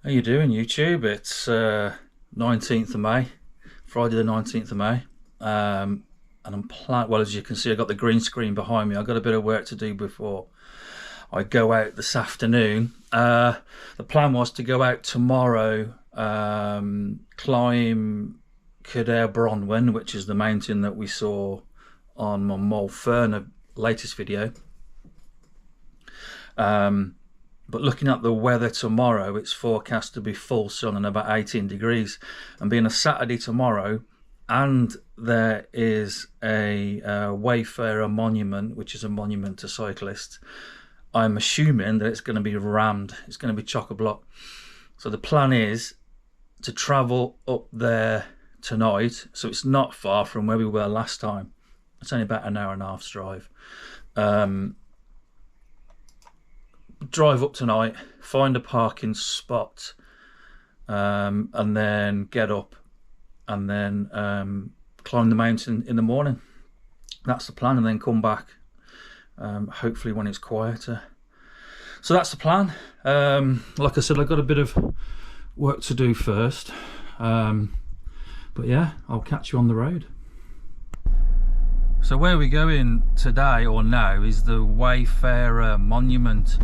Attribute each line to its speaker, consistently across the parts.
Speaker 1: How you doing, YouTube? It's 19th of May, Friday the 19th of May. And I'm well, as you can see, I've got the green screen behind me. I've got a bit of work to do before I go out this afternoon. The plan was to go out tomorrow, climb Cadair Bronwyn, which is the mountain that we saw on my Wayfarer latest video. But looking at the weather tomorrow, it's forecast to be full sun and about 18 degrees. And being a Saturday tomorrow, and there is a Wayfarer Monument, which is a monument to cyclists, I'm assuming that it's going to be rammed. It's going to be chock-a-block. So the plan is to travel up there tonight. So it's not far from where we were last time. It's only about an hour and a half's drive. Drive up tonight, find a parking spot, and then get up and then climb the mountain in the morning. That's the plan, and then come back hopefully when it's quieter. So that's the plan. Like I said, I've got a bit of work to do first, but yeah, I'll catch you on the road. So where we're going today or now is the Wayfarer Monument,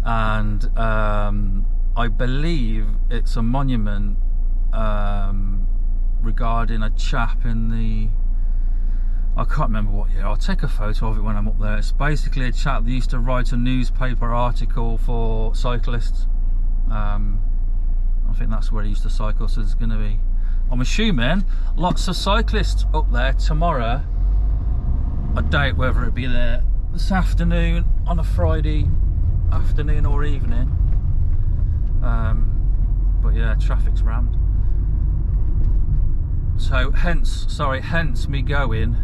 Speaker 1: and I believe it's a monument regarding a chap in the, I can't remember what year. I'll take a photo of it when I'm up there. It's basically a chap that used to write a newspaper article for cyclists. I think that's where he used to cycle, so there's going to be, I'm assuming, lots of cyclists up there tomorrow. I doubt whether it'll be there this afternoon on a Friday afternoon or evening. But yeah, traffic's rammed. So hence me going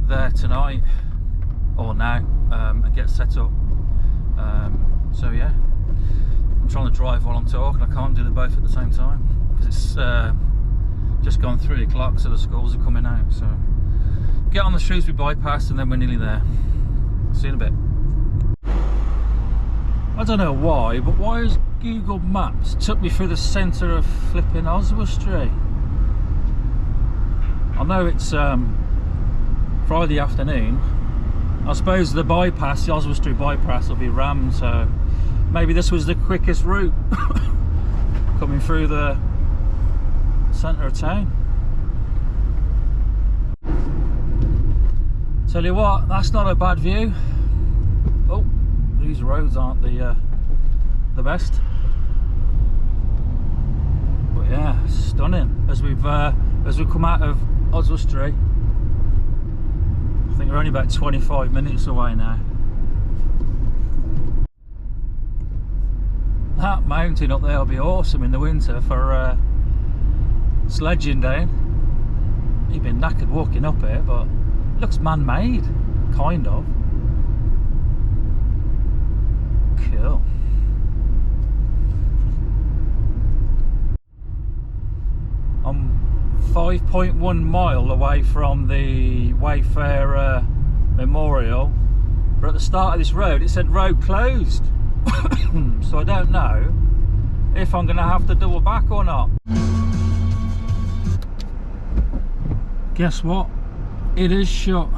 Speaker 1: there tonight or now and get set up. So yeah, I'm trying to drive while I'm talking. I can't do them both at the same time because it's just gone 3 o'clock, so the schools are coming out. So get on the Shrewsbury bypass and then we're nearly there. See you in a bit. I don't know why, but why has Google Maps took me through the centre of flipping Oswestry? I know it's Friday afternoon. I suppose the bypass, the Oswestry bypass, will be rammed, so maybe this was the quickest route coming through the centre of town. Tell you what, that's not a bad view. Oh, these roads aren't the best, but yeah, stunning. As we've come out of Oswestry, I think we're only about 25 minutes away now. That mountain up there will be awesome in the winter for sledging down. You've been knackered walking up it, but looks man-made, kind of. Cool. I'm 5.1 mile away from the Wayfarer Memorial, but at the start of this road it said road closed. So I don't know if I'm going to have to double back or not. Guess what? It is shut.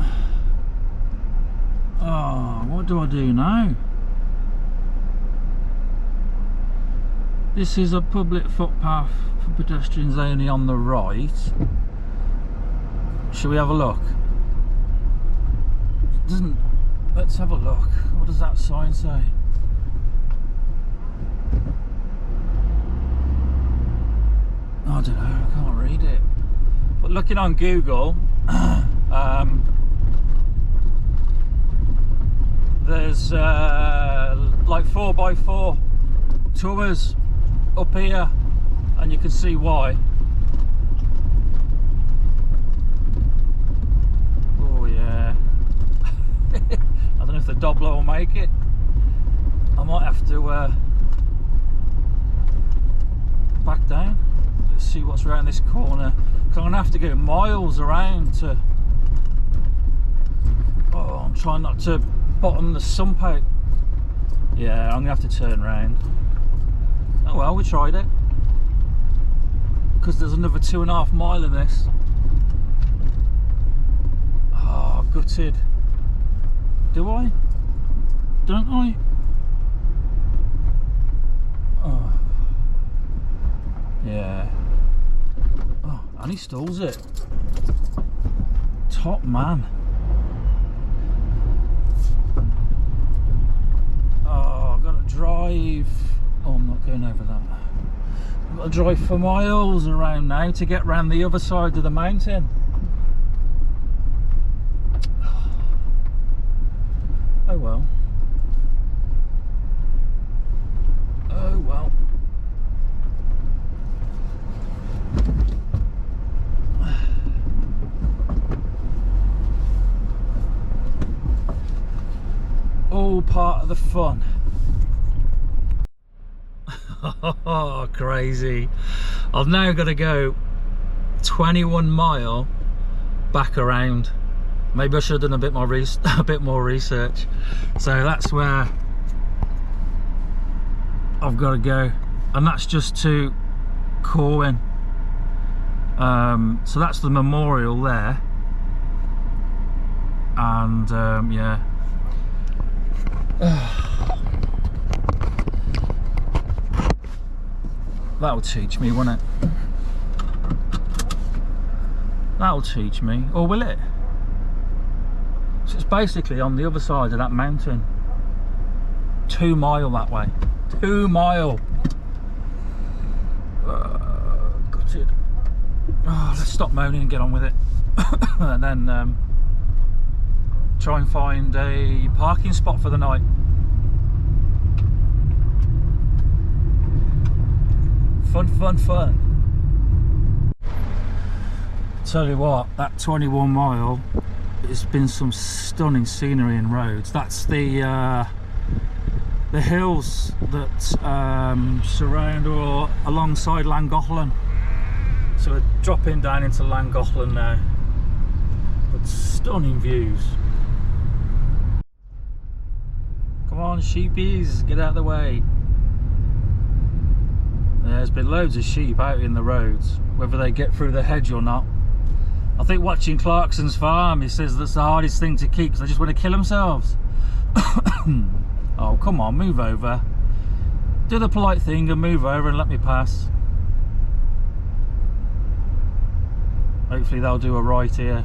Speaker 1: Oh, what do I do now? This is a public footpath for pedestrians only on the right. Shall we have a look? It doesn't. Let's have a look. What does that sign say? I don't know, I can't read it. But looking on Google, there's like 4x4 tours up here, and you can see why. Oh yeah. I don't know if the Dobler will make it. I might have to back down. Let's see what's around this corner. I'm going to have to go miles around to. Oh, I'm trying not to bottom the sump out. Yeah, I'm going to have to turn around. Oh well, we tried it. Because there's another 2.5 mile of this. Oh, gutted. Do I? Don't I? Oh. Yeah. Oh, and he stalls it. Top man. Oh, I've got to drive. Oh, I'm not going over that. I've got to drive for miles around now to get round the other side of the mountain. Oh well. Oh well. All part of the fun. Oh, crazy. I've now got to go 21 mile back around. Maybe I should have done a bit more research. So that's where I've got to go, and that's just to Corwin. So that's the memorial there, and yeah. That'll teach me, won't it? That'll teach me, or will it? So it's basically on the other side of that mountain. 2 mile that way. 2 mile. Gutted. Oh, let's stop moaning and get on with it. And then try and find a parking spot for the night. Fun, fun, fun. Tell you what, that 21 mile, it's been some stunning scenery and roads. That's the hills that surround or alongside Llangollen. So we're dropping down into Llangollen now, but stunning views. Come on, sheepies, get out of the way. There's been loads of sheep out in the roads, whether they get through the hedge or not. I think watching Clarkson's farm, he says that's the hardest thing to keep because they just want to kill themselves. Oh, come on, move over. Do the polite thing and move over and let me pass. Hopefully they'll do a right here.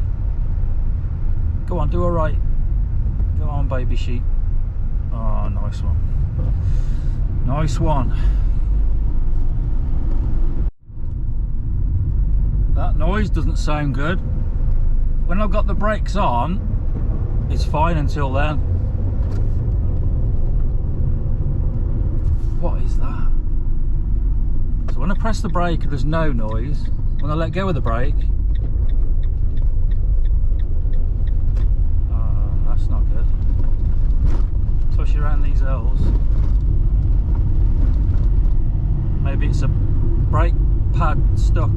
Speaker 1: Go on, do a right. Go on, baby sheep. Oh, nice one. Nice one. That noise doesn't sound good. When I've got the brakes on, it's fine until then. What is that? So when I press the brake, there's no noise. When I let go of the brake, that's not good. Especially around these hills. Maybe it's a brake pad stuck.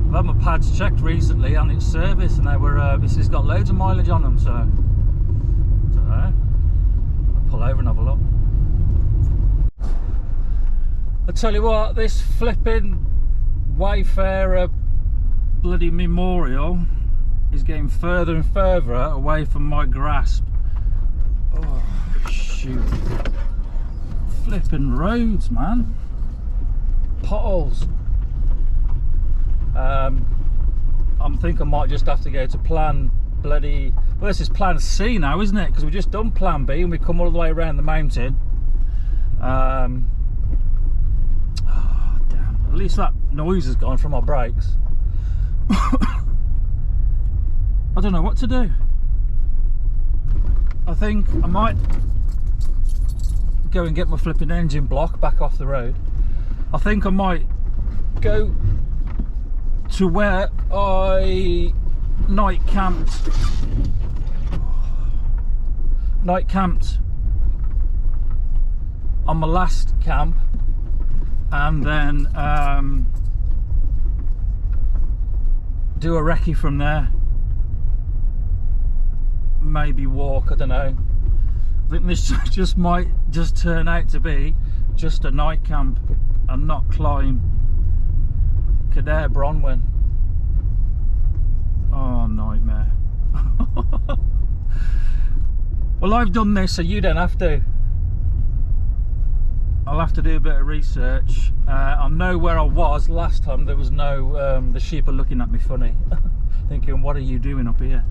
Speaker 1: I've had my pads checked recently and it's serviced, and they were it's got loads of mileage on them, so I don't know. I'll pull over and have a look. I tell you what, this flipping Wayfarer bloody memorial is getting further and further away from my grasp. Oh shoot. Flipping roads, man. Potholes. I think I might just have to go to plan bloody, well, this is plan C now, isn't it? Because we've just done plan B and we come all the way around the mountain. Oh, damn. At least that noise has gone from our brakes. I don't know what to do. I think I might go and get my flipping engine block back off the road. I think I might go to where I night camped on my last camp, and then do a recce from there. Maybe walk, I don't know. I think this just might just turn out to be just a night camp and not climb Cadair Bronwen. Oh, nightmare. Well, I've done this so you don't have to. I'll have to do a bit of research. I know where I was last time. There was no, the sheep are looking at me funny, thinking, what are you doing up here?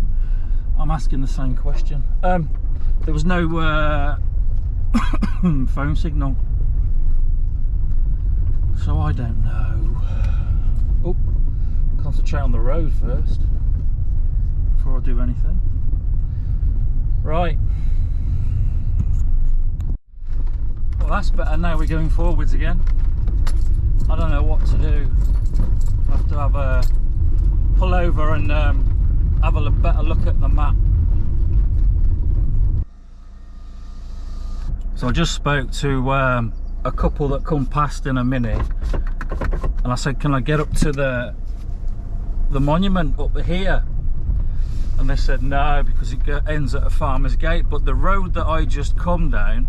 Speaker 1: I'm asking the same question. There was no phone signal, so I don't know. Oh, concentrate on the road first before I do anything. Right. Well, that's better. Now we're going forwards again. I don't know what to do. I have to have a pull over and have a better look at the map. So I just spoke to a couple that come past in a minute, and I said, can I get up to the monument up here? And they said no, because it ends at a farmer's gate. But the road that I just come down,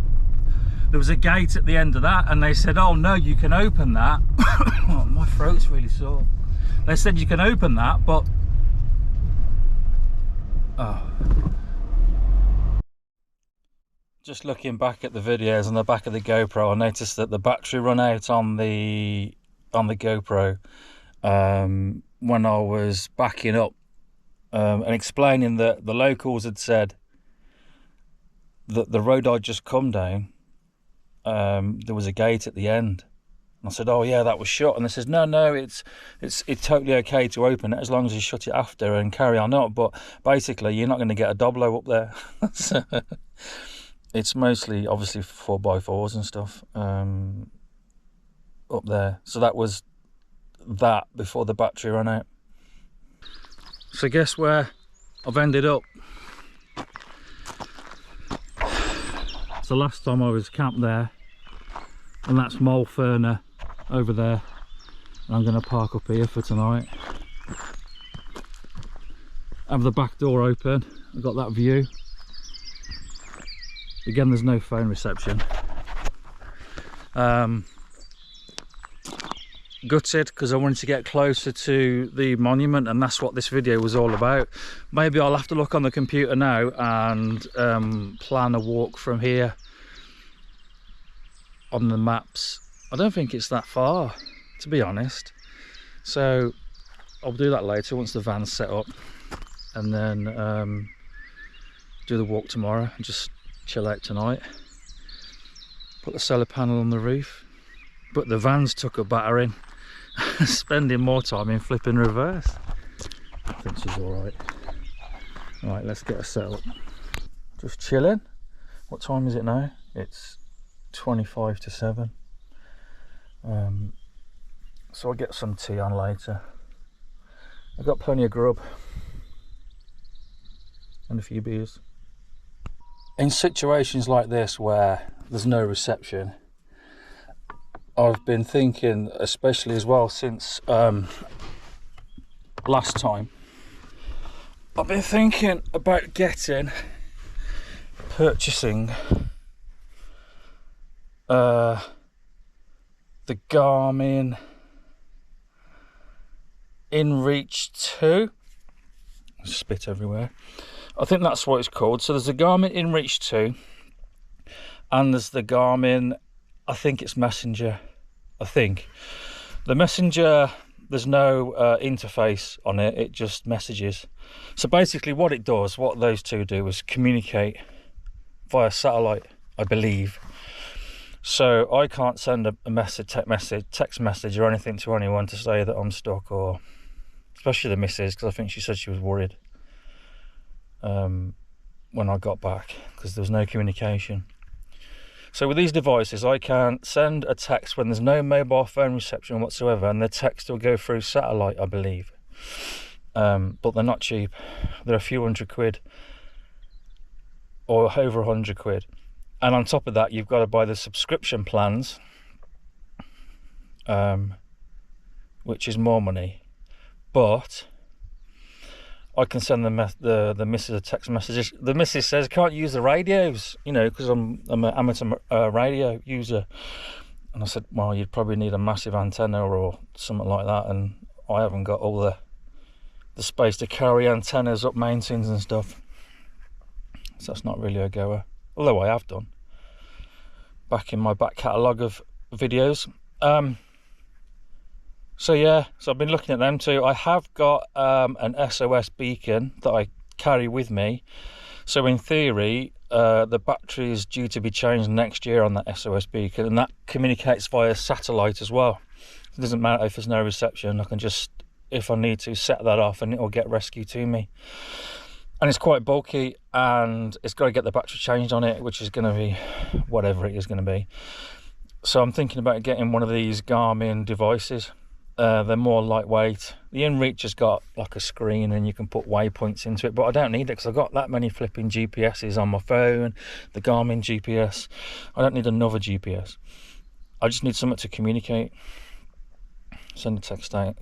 Speaker 1: there was a gate at the end of that, and they said, oh no, you can open that. Oh, my throat's really sore. They said you can open that, but oh. Just looking back at the videos on the back of the GoPro, I noticed that the battery run out on the GoPro when I was backing up, and explaining that the locals had said that the road I'd just come down, there was a gate at the end. And I said, oh yeah, that was shut. And they says, no, it's totally okay to open it as long as you shut it after and carry on up. But basically, you're not going to get a Doblo up there. So, it's mostly obviously 4x4s and stuff up there. So that was that before the battery ran out. So guess where I've ended up? So last time I was camped there, and that's Wayfarer over there. And I'm going to park up here for tonight. Have the back door open. I've got that view. Again, there's no phone reception. Gutted, because I wanted to get closer to the monument, and that's what this video was all about. Maybe I'll have to look on the computer now and plan a walk from here on the maps. I don't think it's that far, to be honest, so I'll do that later once the van's set up, and then do the walk tomorrow and just chill out tonight. Put the solar panel on the roof, but the van's took a battering. Spending more time in flipping reverse. I think she's alright. Right, let's get her set up. Just chilling. What time is it now? It's 25 to 7. So I'll get some tea on later. I've got plenty of grub and a few beers. In situations like this where there's no reception, I've been thinking, especially as well since last time, I've been thinking about purchasing the Garmin InReach 2. Spit everywhere. I think that's what it's called. So there's the Garmin InReach 2, and there's the Garmin, I think it's Messenger. I think the Messenger, there's no interface on it, it just messages. So basically what it does, what those two do, is communicate via satellite, I believe. So I can't send a text message or anything to anyone to say that I'm stuck, or especially the missus, because I think she said she was worried when I got back, because there was no communication. So with these devices, I can send a text when there's no mobile phone reception whatsoever, and the text will go through satellite, I believe. But they're not cheap. They're a few £100 or over £100. And on top of that, you've got to buy the subscription plans, which is more money. But I can send the missus a text messages. The missus says I can't use the radios, you know, because I'm an amateur radio user. And I said, well, you'd probably need a massive antenna or something like that, and I haven't got all the space to carry antennas up mountains and stuff, so that's not really a goer, although I have done back in my back catalogue of videos. So yeah, so I've been looking at them too. I have got an SOS beacon that I carry with me, so in theory the battery is due to be changed next year on that SOS beacon, and that communicates via satellite as well. It doesn't matter if there's no reception, I can just, if I need to, set that off and it'll get rescue to me. And it's quite bulky, and it's got to get the battery changed on it, which is going to be whatever it is going to be. So I'm thinking about getting one of these Garmin devices. They're more lightweight. The InReach has got like a screen and you can put waypoints into it, but I don't need it because I've got that many flipping GPSs on my phone, the Garmin GPS. I don't need another GPS. I just need something to communicate, send a text out.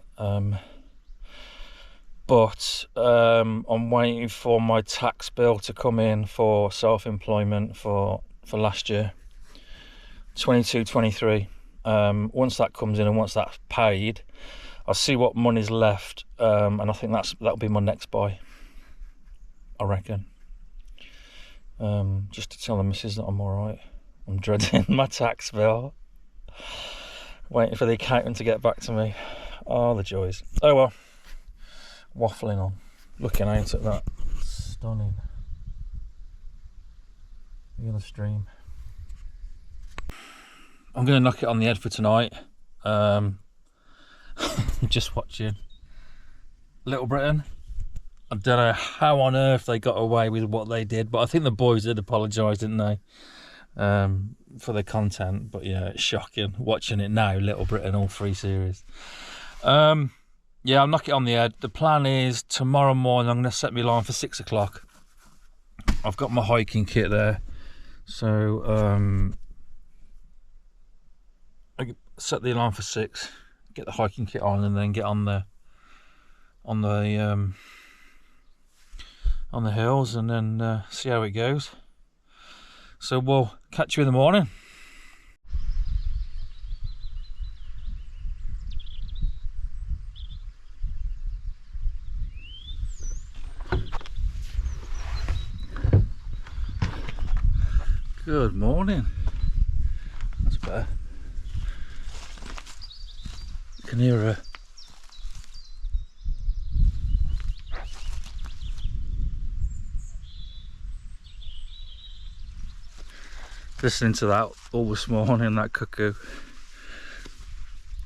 Speaker 1: But I'm waiting for my tax bill to come in for self-employment for last year, 22-23. Once that comes in and once that's paid, I'll see what money's left, and I think that'll be my next buy, I reckon. Just to tell the missus that I'm alright. I'm dreading my tax bill, waiting for the accountant to get back to me. Oh, the joys. Oh well, waffling on, looking out at that stunning the stream. I'm going to knock it on the head for tonight. Just watching Little Britain. I don't know how on earth they got away with what they did, but I think the boys did apologise, didn't they, for the content. But yeah, it's shocking watching it now, Little Britain, all 3 series. Yeah, I'll knock it on the head. The plan is tomorrow morning I'm going to set my alarm for 6 o'clock. I've got my hiking kit there, so I set the alarm for 6, get the hiking kit on, and then get on the hills, and then see how it goes. So we'll catch you in the morning. Good morning. That's better. You can hear her. Listening to that all this morning, that cuckoo.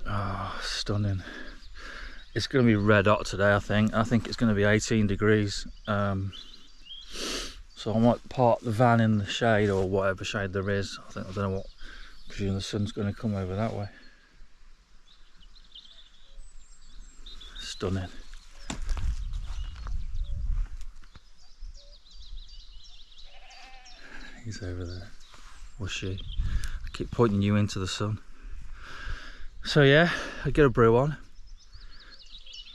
Speaker 1: Oh, stunning. It's going to be red hot today, I think. I think it's going to be 18 degrees. So I might park the van in the shade, or whatever shade there is. I don't know what. I presume the sun's going to come over that way. Stunning. He's over there. Or she. I keep pointing you into the sun. So yeah, I get a brew on,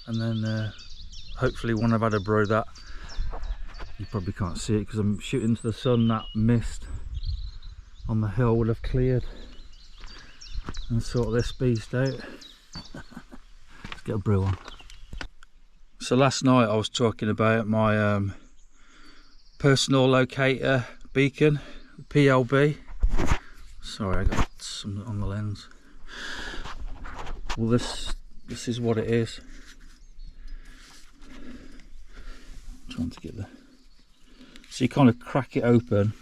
Speaker 1: and then hopefully when I've had a brew, that you probably can't see it because I'm shooting into the sun, that mist on the hill would have cleared, and sort this beast out. Let's get a brew on. So last night I was talking about my personal locator beacon, PLB. Sorry, I got some on the lens. Well, this is what it is. I'm trying to get the. So you kind of crack it open,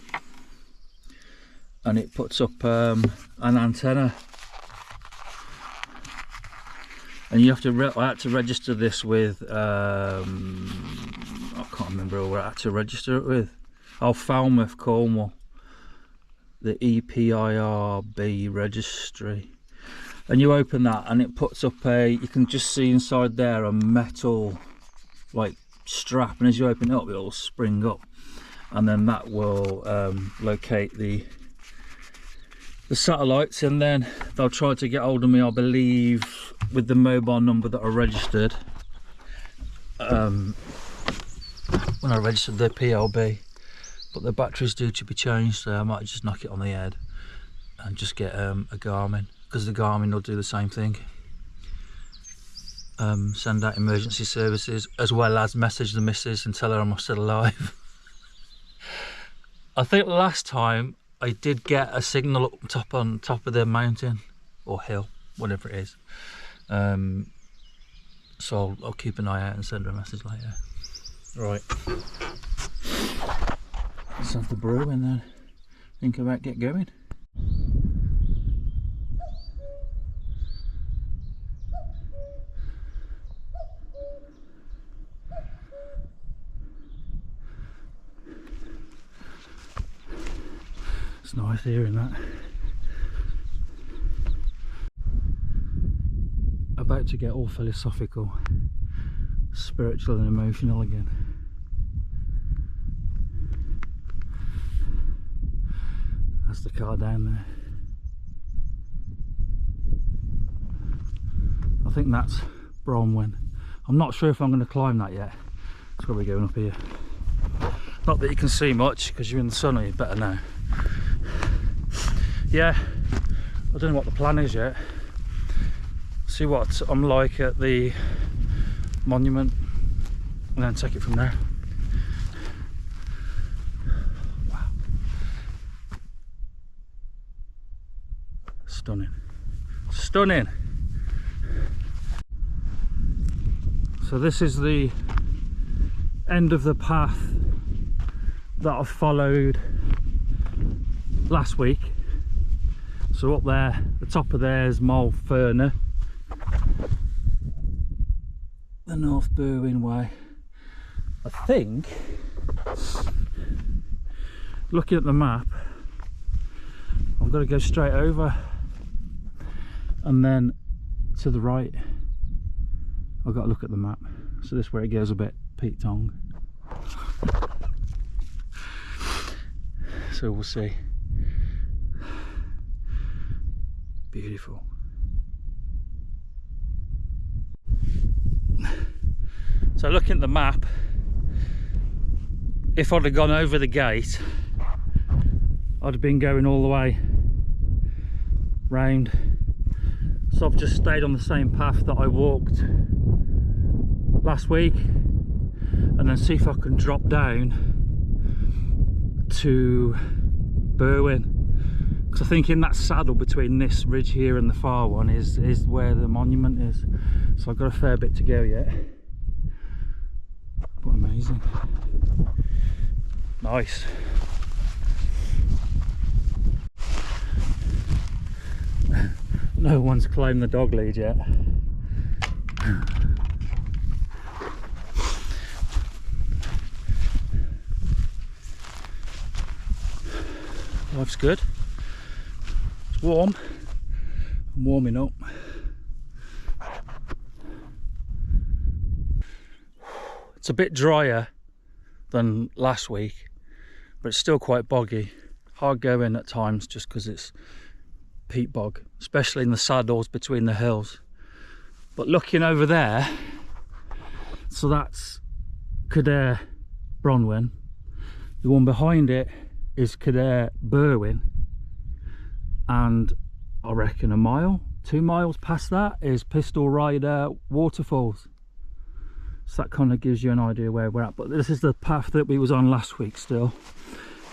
Speaker 1: and it puts up an antenna. And you have to. I had to register this with. I can't remember who I had to register it with. Oh, Falmouth, Cornwall. The EPIRB registry. And you open that, and it puts up you can just see inside there a metal like strap, and as you open it up, it'll spring up, and then that will locate the satellites, and then they'll try to get hold of me, I believe, with the mobile number that I registered when I registered the PLB. But the battery's due to be changed, so I might just knock it on the head and just get a Garmin. because the Garmin will do the same thing. Send out emergency services, as well as message the missus and tell her I'm still alive. I think last time I did get a signal up on top of the mountain or hill, whatever it is. So I'll keep an eye out and send her a message later. Right, let's have the brew and then think about get going. It's nice hearing that. About to get all philosophical, spiritual and emotional again. That's the car down there. I think that's Bronwen. I'm not sure if I'm going to climb that yet. It's probably going up here. Not that you can see much because you're in the sun, or you better know. Yeah, I don't know what the plan is yet. See what I'm like at the monument and then take it from there. Wow. Stunning. Stunning. So this is the end of the path that I followed last week. So up there, the top of there is Wayfarer, the North Berwyn way. I think, looking at the map, I've got to go straight over and then to the right. I've got to look at the map. So this is where it goes a bit Pete Tong. So we'll see. Beautiful. So looking at the map, if I'd have gone over the gate, I'd have been going all the way round. So I've just stayed on the same path that I walked last week, and then see if I can drop down to Berwyn. Because I think in that saddle between this ridge here and the far one is where the monument is. So I've got a fair bit to go yet. But amazing. Nice. No one's climbed the dog lead yet. Life's good. It's warm. I'm warming up. It's a bit drier than last week, but it's still quite boggy. Hard going at times just because it's peat bog, especially in the saddles between the hills. But looking over there, so that's Cadair Bronwen. The one behind it is Cadair Berwyn, and I reckon 2 miles past that is Pistol Rider Waterfalls. So that kind of gives you an idea where we're at. But this is the path that we was on last week still.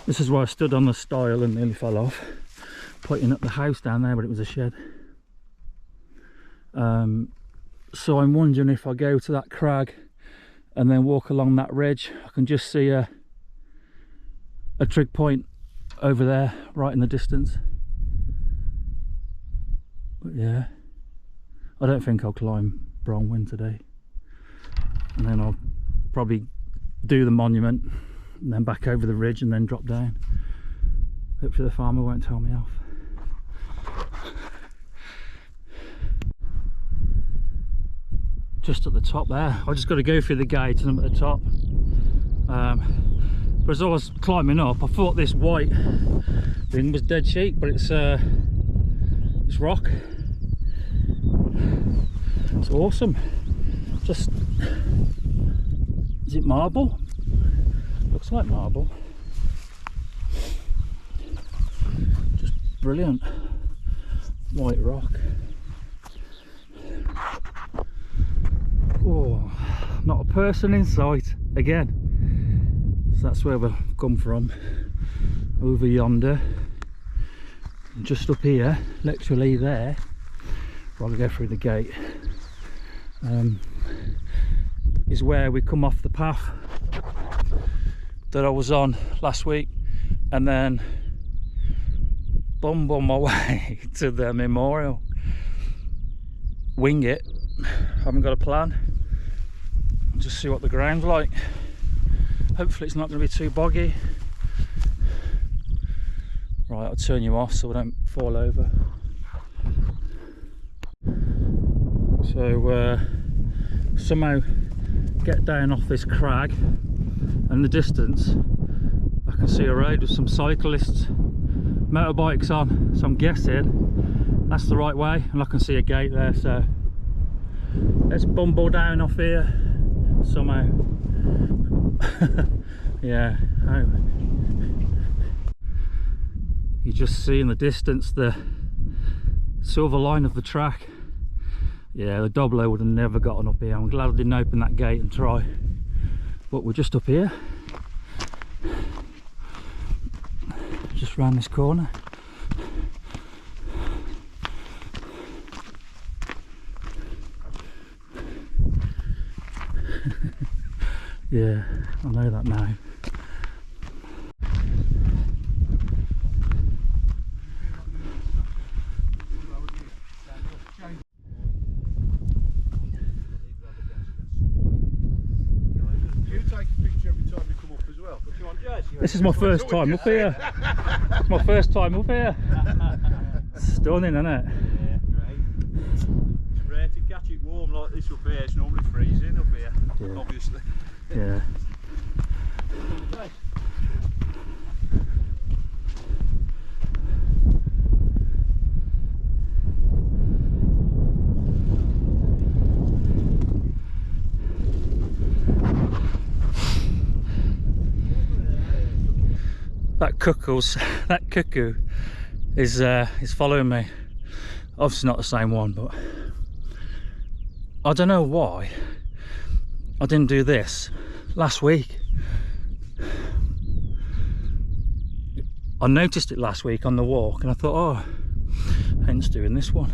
Speaker 1: This is where I stood on the stile and nearly fell off, pointing at the house down there, but it was a shed. So I'm wondering if I go to that crag and then walk along that ridge, I can just see a trig point over there right in the distance. But yeah, I don't think I'll climb Bronwen today, and then I'll probably do the monument and then back over the ridge and then drop down. Hopefully the farmer won't tell me off. Just at the top there, I just got to go through the gate and I'm at the top. But as I was climbing up, I thought this white thing was dead cheap, but it's rock. It's awesome. Just, is it marble? Looks like marble. Just brilliant. white rock. Oh, not a person in sight again. So that's where we've come from, over yonder. And just up here, literally there, while we go through the gate, is where we come off the path that I was on last week, and then bumble my way to the memorial. Wing it, haven't got a plan, just see what the ground's like. Hopefully it's not going to be too boggy. Right, I'll turn you off so I don't fall over. So somehow get down off this crag, and in the distance I can see a road with some cyclists, motorbikes on, so I'm guessing that's the right way, and I can see a gate there. So let's bumble down off here somehow. Yeah, you just see in the distance the silver line of the track. Yeah, the Doblo would have never gotten up here. I'm glad I didn't open that gate and try, but we're just up here, just round this corner. Yeah, I know that now. This is my first time up here. It's my first time up here. Stunning, isn't it?
Speaker 2: Yeah, great. It's rare to catch it warm like this up here. It's normally freezing up here, yeah. Obviously.
Speaker 1: Yeah. That cuckoo is following me. Obviously not the same one, but I don't know why I didn't do this last week. I noticed it last week on the walk and I thought, oh, hence doing this one.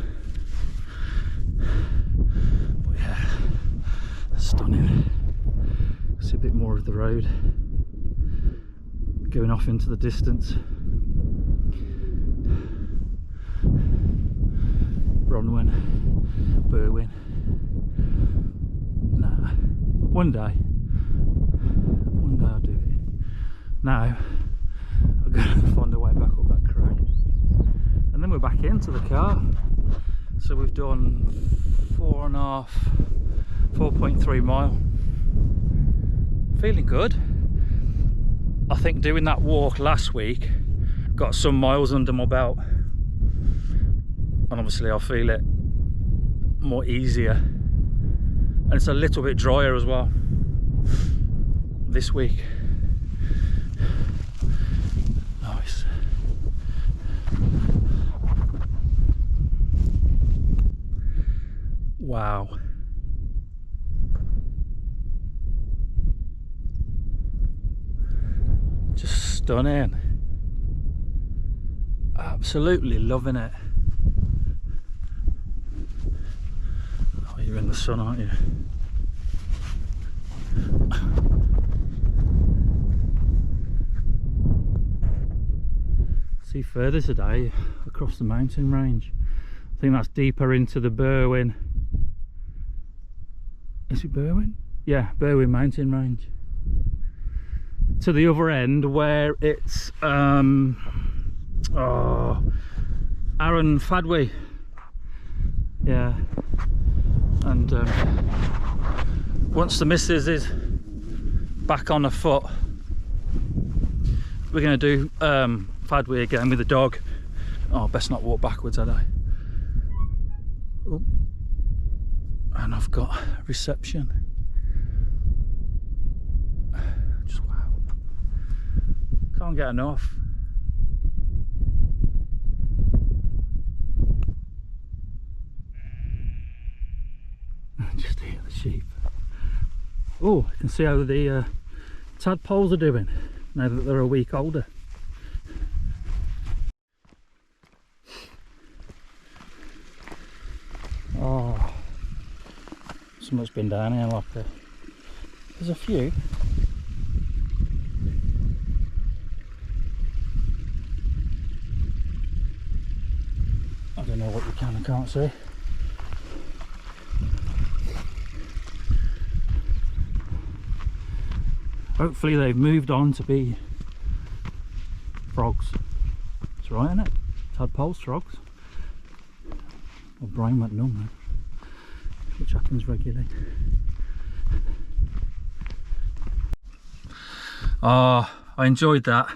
Speaker 1: But yeah, stunning. See a bit more of the road going off into the distance. Bronwyn, Berwyn. Nah, one day I'll do it. Now I'm going to find a way back up that crag, and then we're back into the car. So we've done 4.3 mile. Feeling good. I think doing that walk last week got some miles under my belt, and obviously I feel it more easier, and it's a little bit drier as well this week. Nice. Wow. Just stunning. Absolutely loving it. Oh, you're in the sun, aren't you? See further today across the mountain range. I think that's deeper into the Berwyn. Is it Berwyn? Yeah, Berwyn mountain range. To the other end where it's Aaron Fadwy. Yeah, and once the missus is back on her foot, we're going to do Fadwy again with the dog. Oh, best not walk backwards, had I? Oh. And I've got reception. Just wow. Can't get enough. Just hear the sheep. Oh, I can see how the tadpoles are doing now that they're a week older. Oh, something's been down here like a... There's a few. I don't know what you can and can't see. Hopefully they've moved on to be frogs. That's right, isn't it? Tadpoles, frogs. My brain went numb then, which happens regularly. I enjoyed that.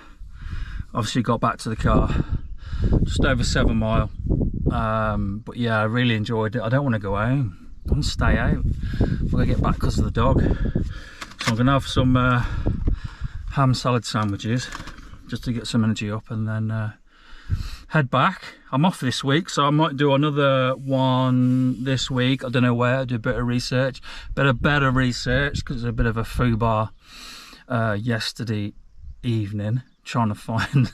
Speaker 1: Obviously got back to the car, just over 7 mile. But yeah, I really enjoyed it. I don't want to go home. I want to stay out. We're going to get back because of the dog. So I'm going to have some ham salad sandwiches just to get some energy up, and then head back. I'm off this week, so I might do another one this week. I don't know where. Do a bit of research, better research, because there's a bit of a foobar yesterday evening trying to find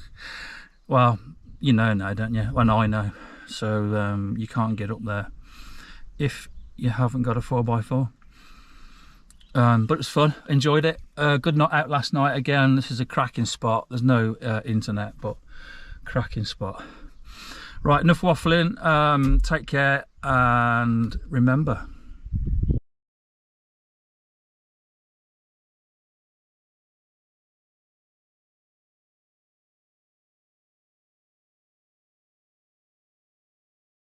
Speaker 1: well, you know now, don't you? Well, I know. So you can't get up there if you haven't got a 4x4. But it was fun, enjoyed it. Good night out last night again. This is a cracking spot. There's no internet, but cracking spot. Right, enough waffling. Take care, and remember,